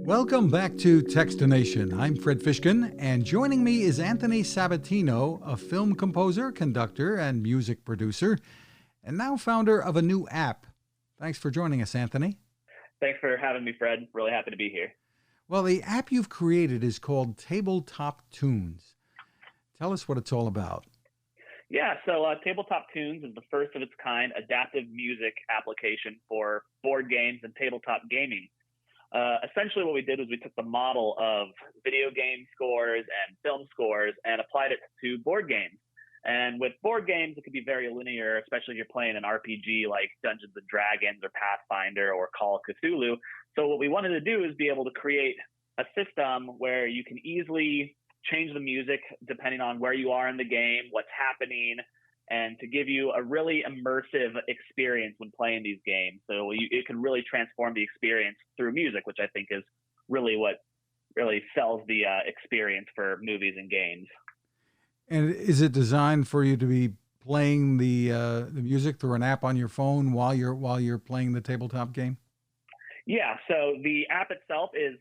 Welcome back to Techstination. I'm Fred Fishkin, and joining me is Anthony Sabatino, a film composer, conductor, and music producer, and now founder of a new app. Thanks for joining us, Anthony. Thanks for having me, Fred. Really happy to be here. Well, the app you've created is called TableTop Tunes. Tell us what it's all about. Yeah, so TableTop Tunes is the first of its kind adaptive music application for board games and tabletop gaming. Essentially what we did was we took the model of video game scores and film scores and applied it to board games. And with board games, it could be very linear, especially if you're playing an RPG like Dungeons and Dragons or Pathfinder or Call of Cthulhu. So what we wanted to do is be able to create a system where you can easily change the music depending on where you are in the game, what's happening, and to give you a really immersive experience when playing these games. So it can really transform the experience through music, which I think is really what really sells the experience for movies and games. And is it designed for you to be playing the music through an app on your phone while you're playing the tabletop game? Yeah, so the app itself it's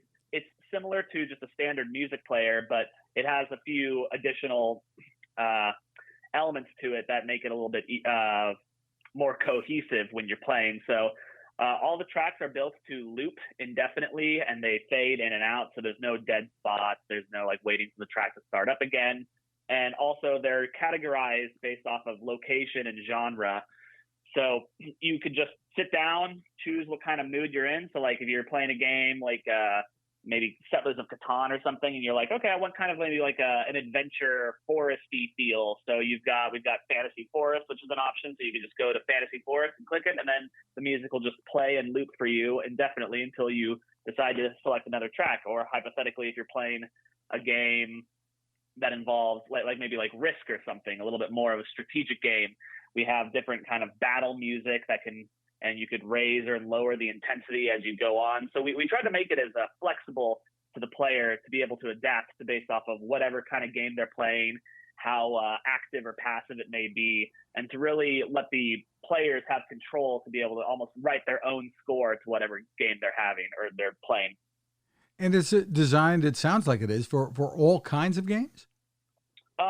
similar to just a standard music player, but it has a few additional elements to it that make it a little bit more cohesive when you're playing. So all the tracks are built to loop indefinitely, and they fade in and out. So there's no dead spots. There's no like waiting for the track to start up again. And also they're categorized based off of location and genre. So you could just sit down, choose what kind of mood you're in. So like if you're playing a game like maybe Settlers of Catan or something, and you're like, okay, I want kind of maybe like an adventure foresty feel. So we've got Fantasy Forest, which is an option. So you can just go to Fantasy Forest and click it, and then the music will just play and loop for you indefinitely until you decide to select another track. Or hypothetically, if you're playing a game that involves like maybe like Risk or something, a little bit more of a strategic game, we have different kind of battle music that can, and you could raise or lower the intensity as you go on. So we tried to make it as flexible to the player to be able to adapt to based off of whatever kind of game they're playing, how active or passive it may be, and to really let the players have control to be able to almost write their own score to whatever game they're having or they're playing. And is it designed, it sounds like it is, for all kinds of games?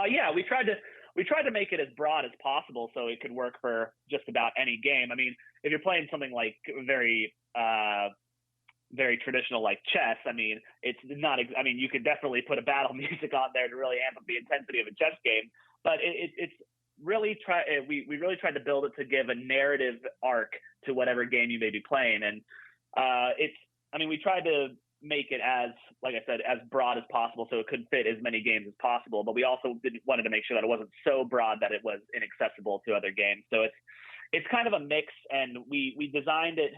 Yeah, we tried to make it as broad as possible so it could work for just about any game. I mean, if you're playing something like very traditional like chess, I mean, it's not. I mean, you could definitely put a battle music on there to really amp up the intensity of a chess game. But it's really we really tried to build it to give a narrative arc to whatever game you may be playing, and we tried to make it as, like I said, as broad as possible so it could fit as many games as possible. But we also wanted to make sure that it wasn't so broad that it was inaccessible to other games. So it's kind of a mix, and we designed it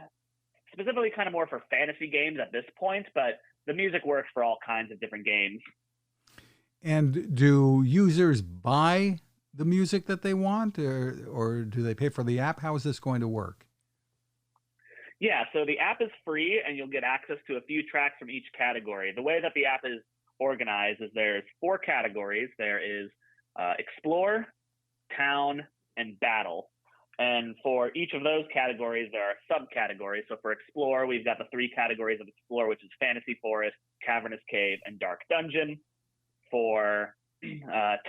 specifically kind of more for fantasy games at this point, but the music works for all kinds of different games. And do users buy the music that they want, or do they pay for the app? How is this going to work? Yeah, so the app is free, and you'll get access to a few tracks from each category. The way that the app is organized is there's 4 categories. There is Explore, Town, and Battle. And for each of those categories, there are subcategories. So for Explore, we've got the 3 categories of Explore, which is Fantasy Forest, Cavernous Cave, and Dark Dungeon. For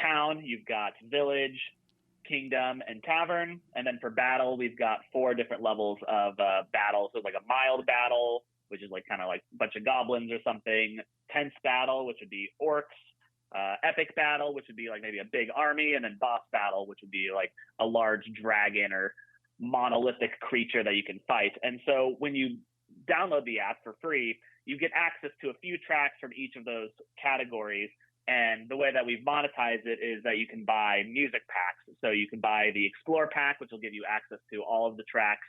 Town, you've got Village, Kingdom, and Tavern. And then for Battle, we've got 4 different levels of battle. So it's like a mild battle, which is like kind of like a bunch of goblins or something. Tense battle, which would be orcs. Epic battle, which would be like maybe a big army. And then boss battle, which would be like a large dragon or monolithic creature that you can fight. And so when you download the app for free, you get access to a few tracks from each of those categories. And the way that we've monetized it is that you can buy music packs. So you can buy the Explore pack, which will give you access to all of the tracks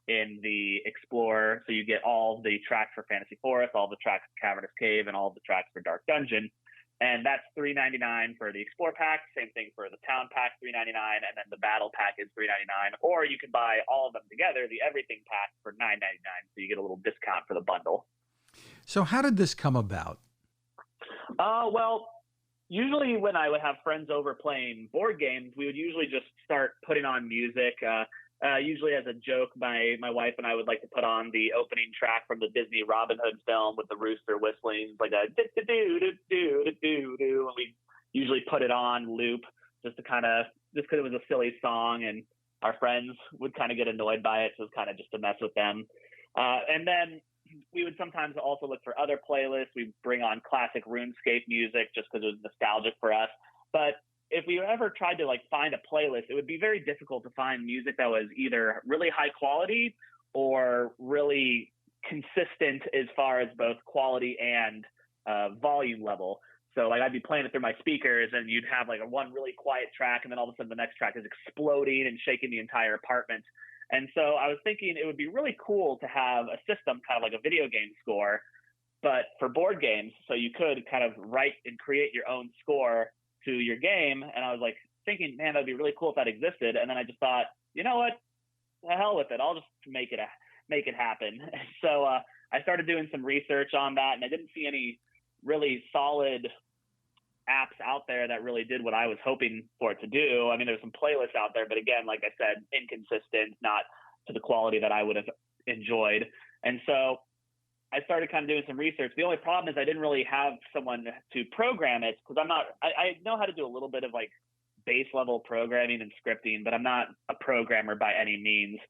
in the Explore. So you get all the tracks for Fantasy Forest, all the tracks for Cavernous Cave, and all the tracks for Dark Dungeon. And that's $3.99 for the Explore pack. Same thing for the Town pack, $3.99, and then the Battle pack is $3.99. Or you can buy all of them together, the Everything pack, for $9.99. So you get a little discount for the bundle. So how did this come about? Well, usually when I would have friends over playing board games, we would usually just start putting on music. Usually as a joke, my wife and I would like to put on the opening track from the Disney Robin Hood film with the rooster whistling, like a do-do-do-do-do-do-do, and we usually put it on loop just because it was a silly song, and our friends would kind of get annoyed by it, so it was kind of just to mess with them. And then we would sometimes also look for other playlists. We'd bring on classic RuneScape music just because it was nostalgic for us. But if we ever tried to like find a playlist, it would be very difficult to find music that was either really high quality or really consistent as far as both quality and volume level. So like I'd be playing it through my speakers and you'd have like a one really quiet track, and then all of a sudden the next track is exploding and shaking the entire apartment. And so I was thinking it would be really cool to have a system kind of like a video game score, but for board games. So you could kind of write and create your own score to your game. And I was like thinking, man, that'd be really cool if that existed. And then I just thought, you know what, the hell with it. I'll just make it happen. So I started doing some research on that, and I didn't see any really solid apps out there that really did what I was hoping for it to do. I mean, there's some playlists out there, but again, like I said, inconsistent, not to the quality that I would have enjoyed. And so I started kind of doing some research. The only problem is I didn't really have someone to program it, because I know how to do a little bit of like base level programming and scripting, but I'm not a programmer by any means.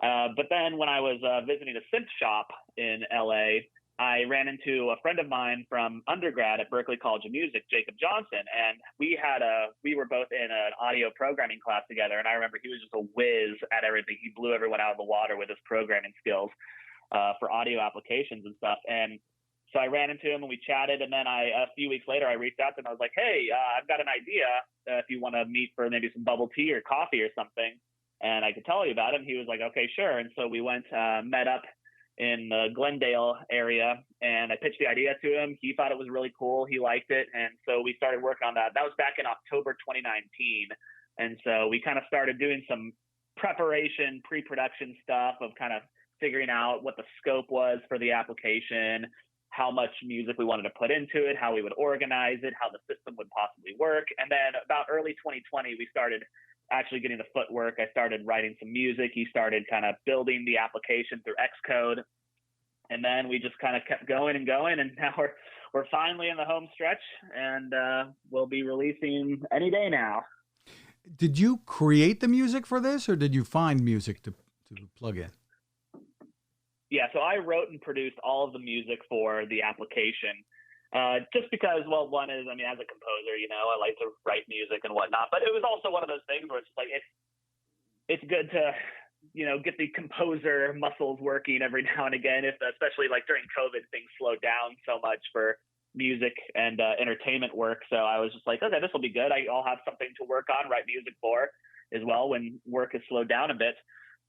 But then when I was visiting a synth shop in LA, I ran into a friend of mine from undergrad at Berklee College of Music, Jacob Johnson, and we were both in an audio programming class together. And I remember he was just a whiz at everything. He blew everyone out of the water with his programming skills for audio applications and stuff. And so I ran into him and we chatted. And then a few weeks later, I reached out to him. I was like, hey, I've got an idea if you want to meet for maybe some bubble tea or coffee or something, and I could tell you about it. And he was like, okay, sure. And so we went, met up in the Glendale area, and I pitched the idea to him. He thought it was really cool. He liked it. And so we started working on that. That was back in October 2019. And so we kind of started doing some preparation, pre-production stuff of kind of figuring out what the scope was for the application, how much music we wanted to put into it, how we would organize it, how the system would possibly work. And then about early 2020, we started actually getting the footwork. I started writing some music. He started kind of building the application through Xcode. And then we just kind of kept going and going. And now we're finally in the home stretch, and we'll be releasing any day now. Did you create the music for this, or did you find music to plug in? Yeah, so I wrote and produced all of the music for the application. Just because, well, one is, I mean, as a composer, you know, I like to write music and whatnot, but it was also one of those things where it's like, it's good to, you know, get the composer muscles working every now and again, especially like during COVID, things slowed down so much for music and entertainment work. So I was just like, okay, this will be good. I'll have something to work on, write music for as well when work has slowed down a bit.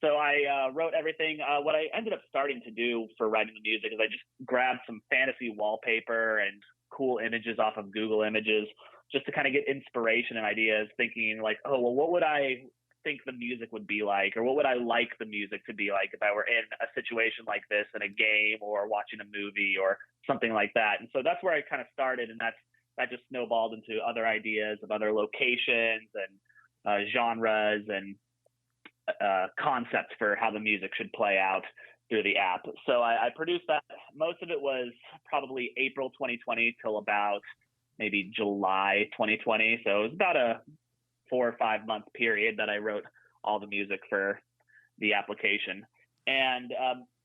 So I wrote everything. What I ended up starting to do for writing the music is I just grabbed some fantasy wallpaper and cool images off of Google Images just to kind of get inspiration and ideas, thinking like, oh, well, what would I think the music would be like? Or what would I like the music to be like if I were in a situation like this in a game or watching a movie or something like that? And so that's where I kind of started, and that just snowballed into other ideas of other locations and genres and concepts for how the music should play out through the app. So I produced that. Most of it was probably April 2020 till about maybe July 2020. So it was about a 4 or 5 month period that I wrote all the music for the application. And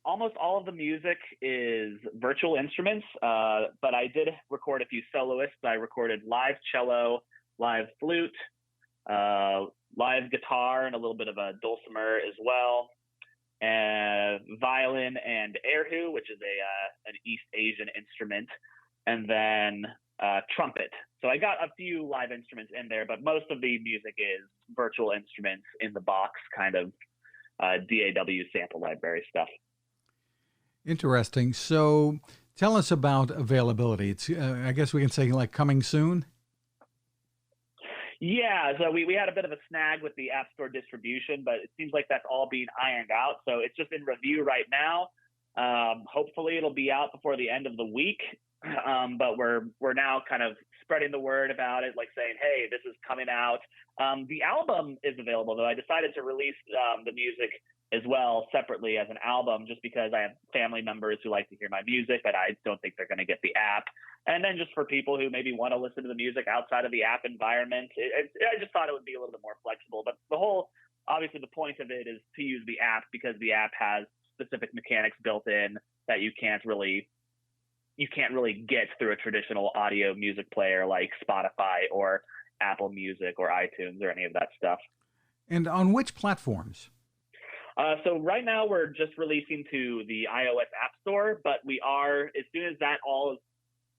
almost all of the music is virtual instruments, but I did record a few soloists. I recorded live cello, live flute, live guitar, and a little bit of a dulcimer as well, and violin and erhu, which is an East Asian instrument, and then trumpet. So I got a few live instruments in there, but most of the music is virtual instruments in the box, kind of DAW sample library stuff. Interesting. So tell us about availability. It's I guess we can say like coming soon. Yeah, so we had a bit of a snag with the App Store distribution, but it seems like that's all being ironed out. So it's just in review right now. Hopefully it'll be out before the end of the week. but we're now kind of spreading the word about it, like saying, hey, this is coming out. The album is available, though. I decided to release the music as well separately as an album, just because I have family members who like to hear my music, but I don't think they're going to get the app. And then just for people who maybe want to listen to the music outside of the app environment, I just thought it would be a little bit more flexible. But obviously the point of it is to use the app, because the app has specific mechanics built in that you can't really get through a traditional audio music player like Spotify or Apple Music or iTunes or any of that stuff. And on which platforms? So right now we're just releasing to the iOS App Store, but we are, as soon as that all is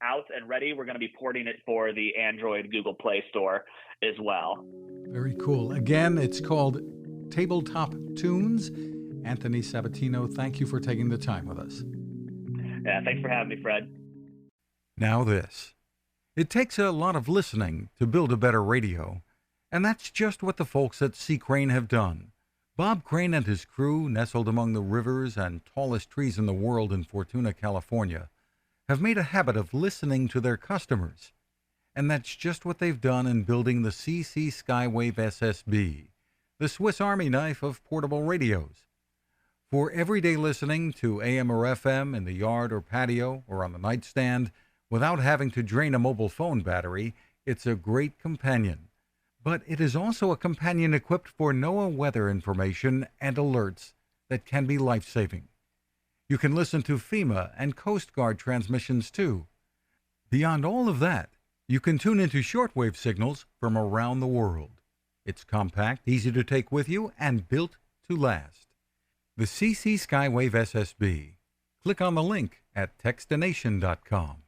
out and ready, we're going to be porting it for the Android Google Play Store as well. Very cool. Again, it's called TableTop Tunes. Anthony Sabatino, thank you for taking the time with us. Yeah, thanks for having me, Fred. Now this. It takes a lot of listening to build a better radio, and that's just what the folks at C. Crane have done. Bob Crane and his crew, nestled among the rivers and tallest trees in the world in Fortuna, California, have made a habit of listening to their customers. And that's just what they've done in building the CC Skywave SSB, the Swiss Army knife of portable radios. For everyday listening to AM or FM in the yard or patio or on the nightstand, without having to drain a mobile phone battery, it's a great companion. But it is also a companion equipped for NOAA weather information and alerts that can be life-saving. You can listen to FEMA and Coast Guard transmissions too. Beyond all of that, you can tune into shortwave signals from around the world. It's compact, easy to take with you, and built to last. The CC Skywave SSB. Click on the link at Techstination.com.